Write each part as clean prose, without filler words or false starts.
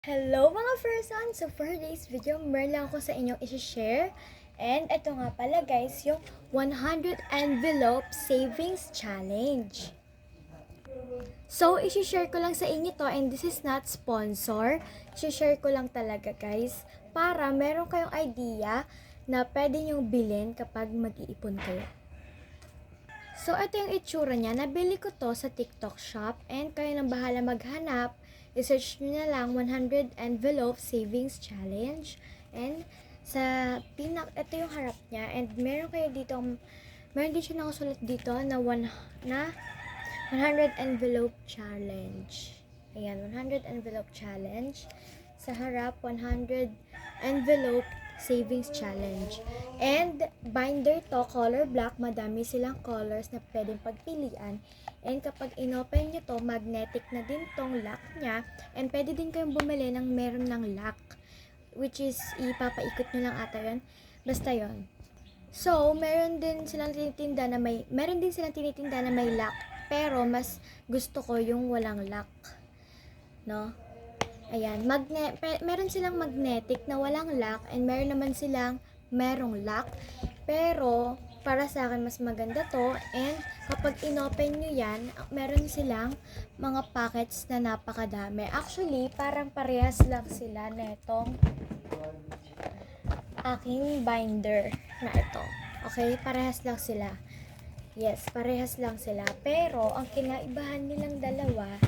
Hello mga person! So for today's video, meron lang ako sa inyong isi-share. And ito nga pala guys, yung 100 envelope savings challenge. So isi-share ko lang sa inyo to, and this is not sponsor. Isi-share ko lang talaga guys, para meron kayong idea na pwede nyong bilhin kapag mag-iipon kayo. So ito yung itsura niya. Nabili ko to sa TikTok shop, and kayo nang bahala maghanap. I-search nyo na lang 100 envelope savings challenge. And sa ito yung harap niya. And meron din siya nakasulat dito na 100 envelope challenge. Ayan, 100 envelope challenge. Sa harap, 100 envelope savings challenge. And binder to, color black. Madami silang colors na pwedeng pagpilian. And kapag inopen nyo to, magnetic na din tong lock niya. And pwede din kayong bumili ng meron ng lock, which is ipapaikot nyo lang ata yun. Basta yun. So, meron din silang tinitinda na may lock. Pero mas gusto ko yung walang lock. No? Ayan, meron silang magnetic na walang lock, and meron naman silang merong lock. Pero para sa akin mas maganda to, and kapag inopen nyo yan, meron silang mga packets na napakadami. Actually, parang parehas lang sila netong aking binder na ito. Okay, parehas lang sila. Yes, parehas lang sila. Pero ang kinaibahan nilang dalawa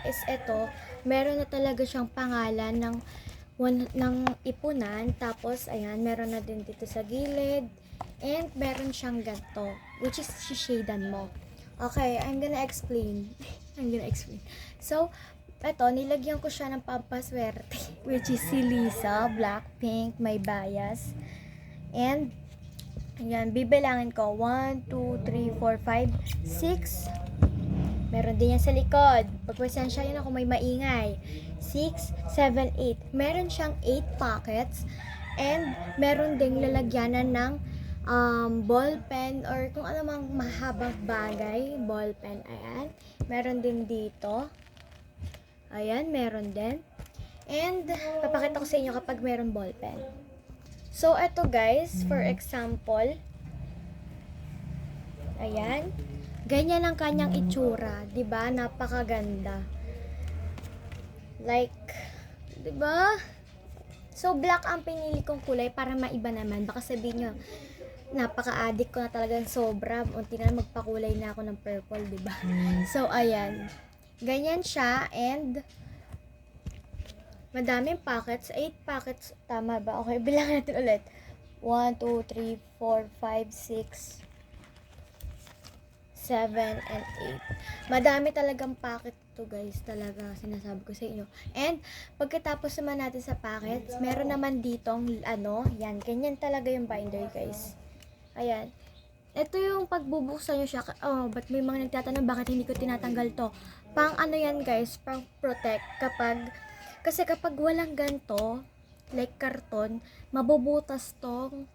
is ito, meron na talaga siyang pangalan ng ipunan. Tapos ayan, meron na din dito sa gilid, and meron siyang ganito, which is shishadan mo. Okay, I'm gonna explain. So eto, nilagyan ko siya ng pampaswerte which is si Lisa, Blackpink, may bias. And ayan, bibilangin ko 1, 2, 3, 4, 5, 6. Meron din yan sa likod. Pagpasensya yun ako may maingay. 6, 7, 8. Meron siyang 8 pockets. And meron ding lalagyanan ng ball pen or kung ano mang mahabang bagay. Ball pen. Ayan. Meron din dito. Ayan, meron din. And papakita ko sa inyo kapag meron ball pen. So, eto guys, for example. Ayan. Ganyan ang kanyang itsura, 'di ba? Napakaganda. Like, 'di ba? So black ang pinili kong kulay para maiba naman. Baka sabihin niyo, napaka-addict ko na talagang sobra. Unti na magpakulay na ako ng purple, 'di ba? So ayan. Ganyan siya, and madaming pockets, 8 pockets, tama ba? Okay, bilangin natin ulit. 1, 2, 3, 4, 5, 6, 7, and 8. Madami talagang packet to guys, talaga sinasabi ko sa inyo. And pagkatapos naman natin sa packets, meron naman ditong yan, ganyan talaga yung binder guys. Ayan. Ito yung pagbubuksan nyo siya. But may mga nagtatanong bakit hindi ko tinatanggal to. Pang yan guys, pang protect kasi kapag walang ganto, like karton, mabubutas tong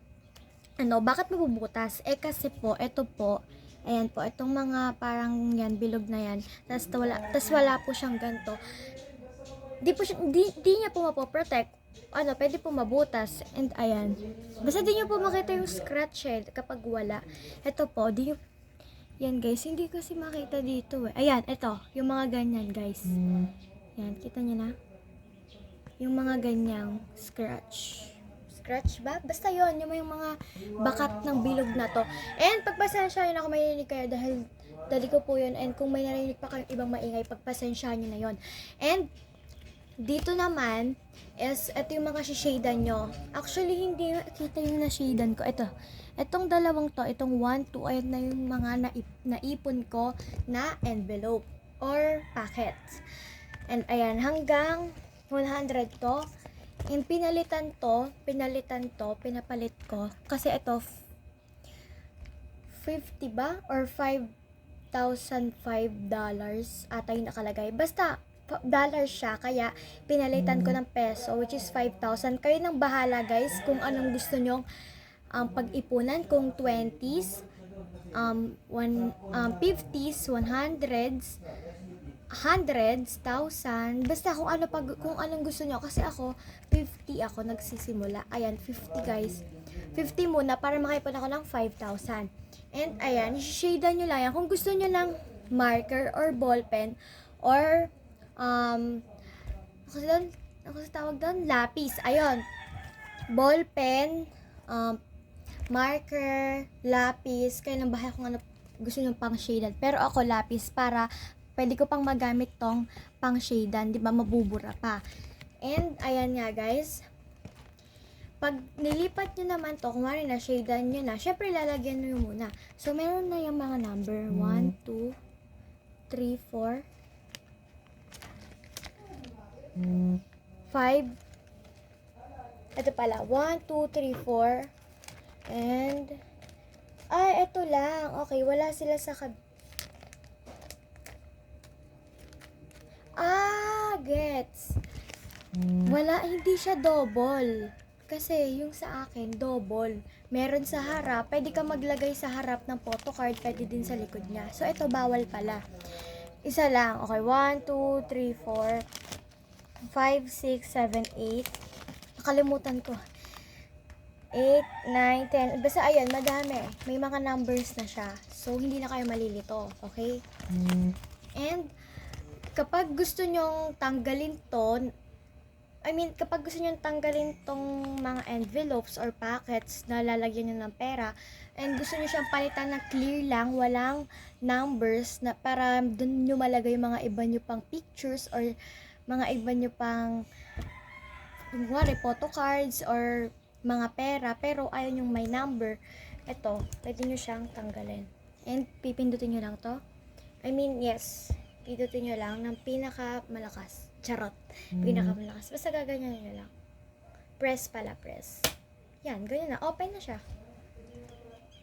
bakit mabubutas? Kasi po, ito po, ayan po, itong mga parang yan, bilog na yan. Tas wala po siyang ganto. Di niya po mapoprotect. Pwede po mabutas. And ayan. Basta di niyo po makita yung scratch kapag wala. Ito po, yan guys, hindi kasi makita dito eh. Ayan, ito, yung mga ganyan guys. Yan, kita niyo na? Yung mga ganyang scratch ba? Basta yon yung mga bakat ng bilog na to. And pagpasensya nyo na kung may narinig kayo dahil dali ko po yun. And kung may narinig pa kayong ibang maingay, pagpasensya nyo na yon. And dito naman is ito yung mga shadan nyo. Actually, hindi nakita yung na-shadan ko. Itong dalawang to, itong 1, 2, ayan na yung mga naipon ko na envelope or packets. And ayan, hanggang 100 to. And pinapalit ko. Kasi ito, 50 ba? Or $5,005 ata yung nakalagay. Basta, dollars siya. Kaya, pinalitan ko ng peso, which is 5,000. Kayo nang bahala guys, kung anong gusto nyong pag-ipunan. Kung 20s, 50s, 100s, hundreds, thousand, basta kung anong gusto nyo. Kasi ako, 50 ako nagsisimula. Ayan, 50 guys. 50 muna para makaipon ako ng 5,000. And ayan, shadean nyo lang yan. Kung gusto nyo ng marker or ballpen or ako sa tawag doon, lapis. Ayun, ballpen, marker, lapis, kayo nang bahala kung ano gusto nyo pang shadean. Pero ako lapis para pwede ko pang magamit tong pang shadean, di ba, mabubura pa. And ayan nga guys, pag nilipat nyo naman to, kung na shadean nyo na, syempre lalagyan nyo muna. So meron na yung mga number 1, 2, 3, 4, 5. Ito pala, 1, 2, 3, 4. And ito lang. Okay, wala sila sa gets. Wala, hindi siya double. Kasi yung sa akin, double. Meron sa harap, pwede ka maglagay sa harap ng photocard, pwede din sa likod niya. So, ito bawal pala. Isa lang. Okay, 1, 2, 3, 4, 5, 6, 7, 8. Nakalimutan ko. 8, 9, 10. Basta ayan, madami. May mga numbers na siya. So, hindi na kayo malilito. Okay? And, kapag gusto nyong tanggalin to, kapag gusto nyong tanggalin tong mga envelopes or packets na lalagyan nyo ng pera, and gusto nyo siyang palitan na clear lang, walang numbers, na para dun nyo malagay mga iba nyo pang pictures or mga iba nyo pang photocards or mga pera, pero ayaw nyong may number, ito, pwede nyo siyang tanggalin. And pipindutin nyo lang to. Yes. Pindutin nyo lang ng pinaka-malakas. Charot. Pinaka-malakas. Basta gaganyan nyo lang. Press pala, press. Yan, ganyan na. Open na siya.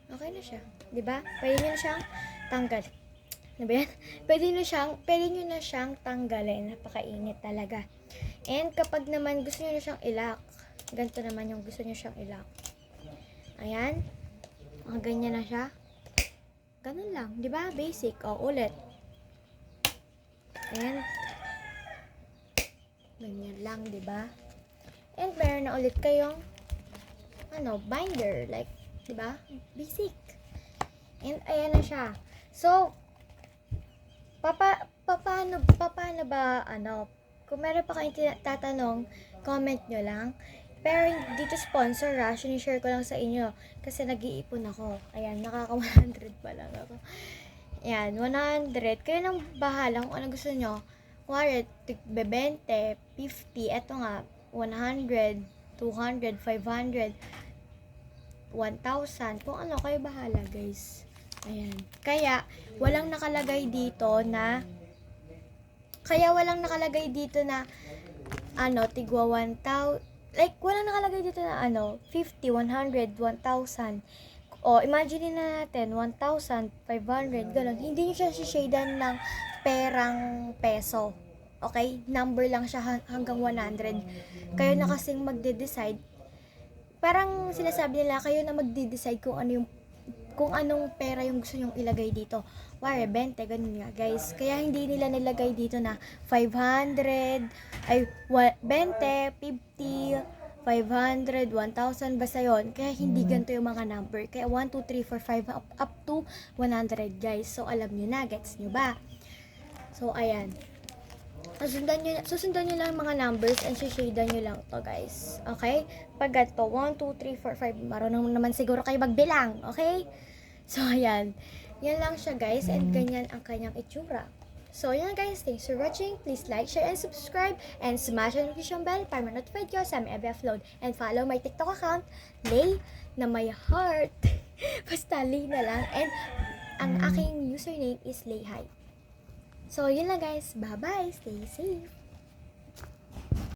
Okay na siya. Diba? Pwede nyo na siyang tanggalin. Diba yan? Pwede nyo na siyang tanggalin. Napakainit talaga. And kapag naman gusto nyo na siyang ilak, ganito naman yung gusto nyo siyang ilak. Ayan. Ganyan na siya. Ganun lang. Diba? Basic. Ulit. And ganyan lang, di ba? And meron na ulit kayong binder, like, di ba? Basic. And ayan na siya. So, paano ba, kung meron pa kayong tatanong, comment nyo lang. Pero dito sponsor, sinishare ko lang sa inyo kasi nag-iipon ako. Ayan, nakaka 100 pa lang ako. Yan, 100. Kayo nang bahala kung ano gusto nyo. Kung 20, 50, eto nga, 100, 200, 500, 1,000. Kung ano, kayo bahala, guys. Ayan. Kaya, walang nakalagay dito na, tigwa 1,000, like, walang nakalagay dito na, 50, 100, 1,000. Imagine na natin, 1,500, gano'n. Hindi nyo siya shadean ng perang peso. Okay? Number lang siya hanggang 100. Kayo na kasing magde-decide. Parang sinasabi nila, kayo na magde-decide kung anong pera yung gusto nyong ilagay dito. 20, ganun nga, guys. Kaya hindi nila nilagay dito na 500, 20, 50, 500, 1,000, basta yun. Kaya hindi ganito yung mga number. Kaya 1, 2, 3, 4, 5, up to 100, guys. So, alam nyo na. Gets nyo ba? So, ayan. Susundan nyo lang mga numbers and shadean nyo lang to, guys. Okay? Pag ganito, 1, 2, 3, 4, 5. Marunong naman siguro kayo magbilang. Okay? So, ayan. Yan lang siya, guys. And ganyan ang kanyang itsura. So, yan guys. Thanks for watching. Please like, share, and subscribe. And smash the notification bell para ma-notify kayo sa may every upload. And follow my TikTok account, Lay na my heart. Basta Lay na lang. And ang aking username is Layhay. So, yun lang guys. Bye-bye. Stay safe.